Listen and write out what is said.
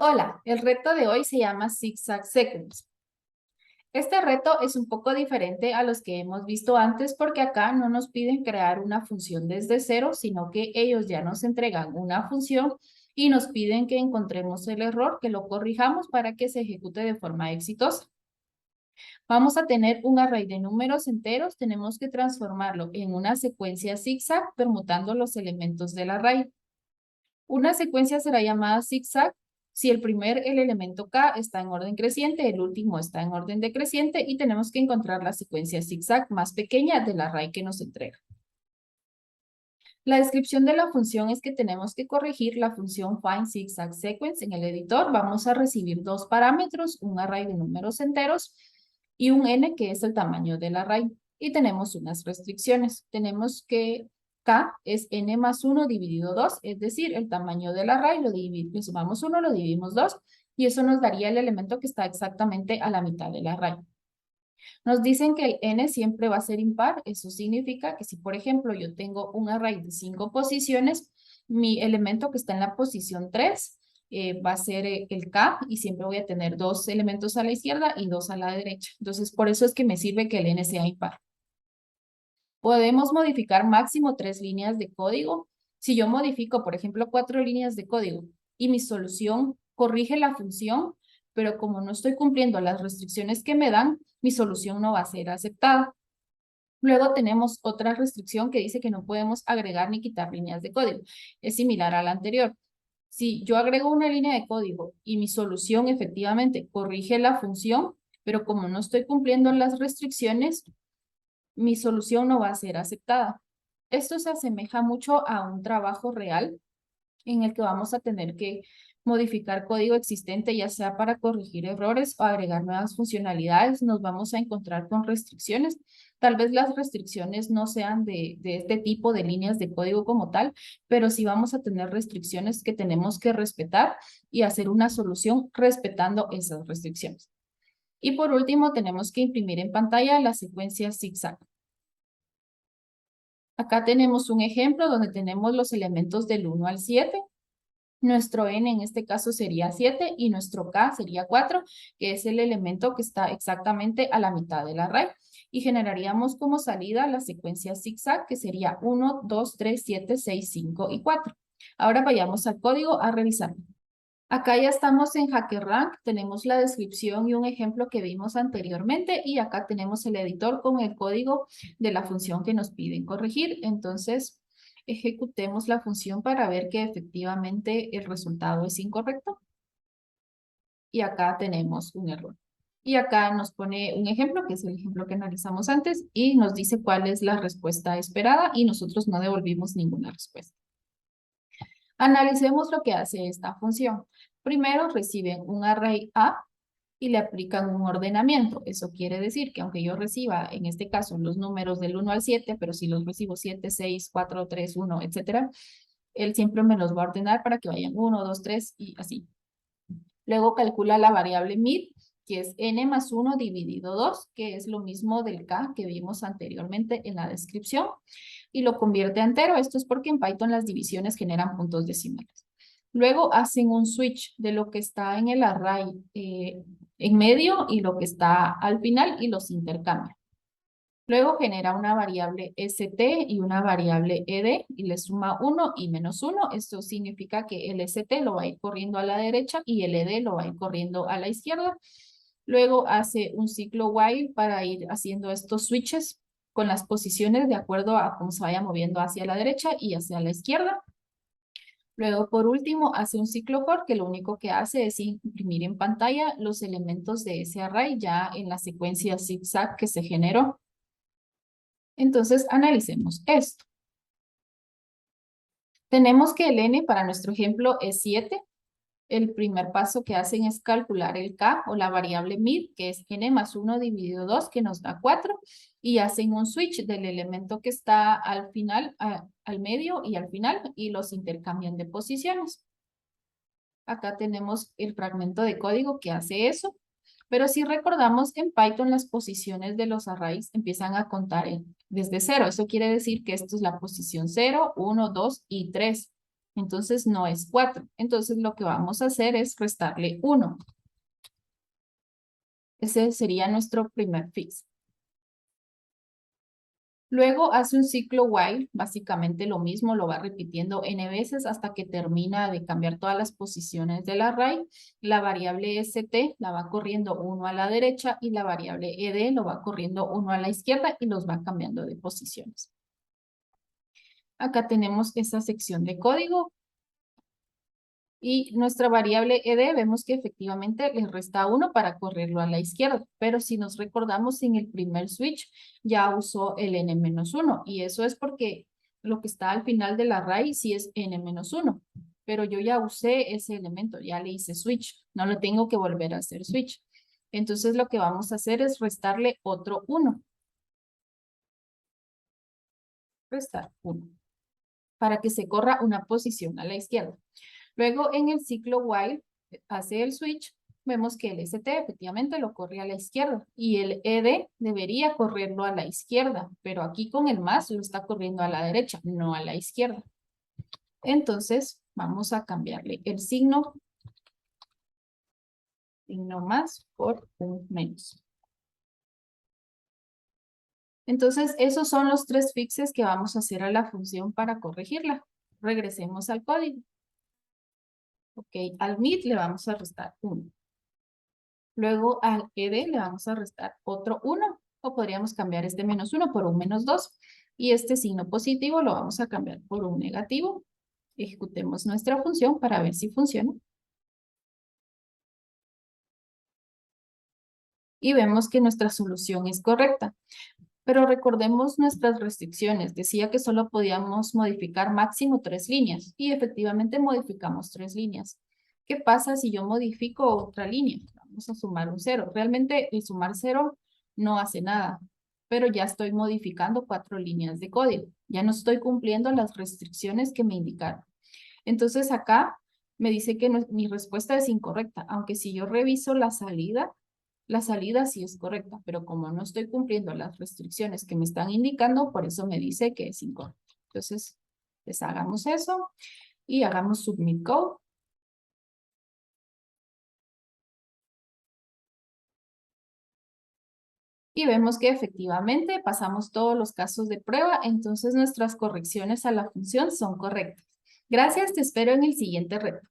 Hola, el reto de hoy se llama Zigzag Sequence. Este reto es un poco diferente a los que hemos visto antes porque acá no nos piden crear una función desde cero, sino que ellos ya nos entregan una función y nos piden que encontremos el error, que lo corrijamos para que se ejecute de forma exitosa. Vamos a tener un array de números enteros, tenemos que transformarlo en una secuencia zigzag permutando los elementos del array. Una secuencia será llamada zigzag si el elemento K está en orden creciente, el último está en orden decreciente y tenemos que encontrar la secuencia zigzag más pequeña del array que nos entrega. La descripción de la función es que tenemos que corregir la función findZigZagSequence en el editor. Vamos a recibir dos parámetros, un array de números enteros y un n que es el tamaño del array. Y tenemos unas restricciones. Tenemos que K es n más 1 dividido 2, es decir, el tamaño del array le sumamos 1, lo dividimos 2 y eso nos daría el elemento que está exactamente a la mitad del array. Nos dicen que el n siempre va a ser impar. Eso significa que si, por ejemplo, yo tengo un array de 5 posiciones, mi elemento que está en la posición 3 va a ser el K y siempre voy a tener dos elementos a la izquierda y dos a la derecha. Entonces, por eso es que me sirve que el n sea impar. Podemos modificar máximo 3 líneas de código. Si yo modifico, por ejemplo, 4 líneas de código y mi solución corrige la función, pero como no estoy cumpliendo las restricciones que me dan, mi solución no va a ser aceptada. Luego tenemos otra restricción que dice que no podemos agregar ni quitar líneas de código. Es similar a la anterior. Si yo agrego una línea de código y mi solución efectivamente corrige la función, pero como no estoy cumpliendo las restricciones, mi solución no va a ser aceptada. Esto se asemeja mucho a un trabajo real en el que vamos a tener que modificar código existente, ya sea para corregir errores o agregar nuevas funcionalidades. Nos vamos a encontrar con restricciones. Tal vez las restricciones no sean de este tipo de líneas de código como tal, pero sí vamos a tener restricciones que tenemos que respetar y hacer una solución respetando esas restricciones. Y por último, tenemos que imprimir en pantalla la secuencia zigzag. Acá tenemos un ejemplo donde tenemos los elementos del 1 al 7. Nuestro n en este caso sería 7 y nuestro k sería 4, que es el elemento que está exactamente a la mitad del array. Y generaríamos como salida la secuencia zigzag, que sería 1, 2, 3, 7, 6, 5 y 4. Ahora vayamos al código a revisar. Acá ya estamos en HackerRank, tenemos la descripción y un ejemplo que vimos anteriormente y acá tenemos el editor con el código de la función que nos piden corregir. Entonces, ejecutemos la función para ver que efectivamente el resultado es incorrecto. Y acá tenemos un error. Y acá nos pone un ejemplo, que es el ejemplo que analizamos antes, y nos dice cuál es la respuesta esperada y nosotros no devolvimos ninguna respuesta. Analicemos lo que hace esta función. Primero reciben un array A y le aplican un ordenamiento. Eso quiere decir que aunque yo reciba, en este caso, los números del 1 al 7, pero si los recibo 7, 6, 4, 3, 1, etcétera, él siempre me los va a ordenar para que vayan 1, 2, 3 y así. Luego calcula la variable mid, que es n más 1 dividido 2, que es lo mismo del k que vimos anteriormente en la descripción, y lo convierte a entero. Esto es porque en Python las divisiones generan puntos decimales. Luego hacen un switch de lo que está en el array en medio y lo que está al final y los intercambian. Luego genera una variable st y una variable ed y le suma 1 y menos 1. Esto significa que el st lo va a ir corriendo a la derecha y el ed lo va a ir corriendo a la izquierda. Luego hace un ciclo while para ir haciendo estos switches con las posiciones de acuerdo a cómo se vaya moviendo hacia la derecha y hacia la izquierda. Luego, por último, hace un ciclo for que lo único que hace es imprimir en pantalla los elementos de ese array ya en la secuencia zigzag que se generó. Entonces, analicemos esto. Tenemos que el n para nuestro ejemplo es 7. El primer paso que hacen es calcular el k o la variable mid, que es n más 1 dividido 2, que nos da 4. Y hacen un switch del elemento que está al final, al medio y al final, y los intercambian de posiciones. Acá tenemos el fragmento de código que hace eso. Pero si recordamos, en Python las posiciones de los arrays empiezan a contar desde 0. Eso quiere decir que esto es la posición 0, 1, 2 y 3. Entonces no es 4. Entonces lo que vamos a hacer es restarle 1. Ese sería nuestro primer fix. Luego hace un ciclo while, básicamente lo mismo, lo va repitiendo n veces hasta que termina de cambiar todas las posiciones del array. La variable st la va corriendo 1 a la derecha y la variable ed lo va corriendo 1 a la izquierda y los va cambiando de posiciones. Acá tenemos esa sección de código. Y nuestra variable ed vemos que efectivamente le resta 1 para correrlo a la izquierda. Pero si nos recordamos en el primer switch ya usó el n-1. Y eso es porque lo que está al final del array sí es n-1. Pero yo ya usé ese elemento, ya le hice switch. No lo tengo que volver a hacer switch. Entonces lo que vamos a hacer es restarle otro 1. Restar 1. Para que se corra una posición a la izquierda. Luego en el ciclo while hace el switch, vemos que el st efectivamente lo corre a la izquierda y el ed debería correrlo a la izquierda, pero aquí con el más lo está corriendo a la derecha, no a la izquierda. Entonces vamos a cambiarle el signo más por un menos. Entonces esos son los 3 fixes que vamos a hacer a la función para corregirla. Regresemos al código. Ok, al mid le vamos a restar 1. Luego al ed le vamos a restar otro 1, o podríamos cambiar este -1 por un -2. Y este signo positivo lo vamos a cambiar por un negativo. Ejecutemos nuestra función para ver si funciona. Y vemos que nuestra solución es correcta. Pero recordemos nuestras restricciones. Decía que solo podíamos modificar máximo 3 líneas. Y efectivamente modificamos 3 líneas. ¿Qué pasa si yo modifico otra línea? Vamos a sumar un 0. Realmente el sumar 0 no hace nada. Pero ya estoy modificando 4 líneas de código. Ya no estoy cumpliendo las restricciones que me indicaron. Entonces acá me dice que mi respuesta es incorrecta. Aunque si yo reviso la salida sí es correcta, pero como no estoy cumpliendo las restricciones que me están indicando, por eso me dice que es incorrecto. Entonces, deshagamos eso y hagamos submit code. Y vemos que efectivamente pasamos todos los casos de prueba, entonces nuestras correcciones a la función son correctas. Gracias, te espero en el siguiente reto.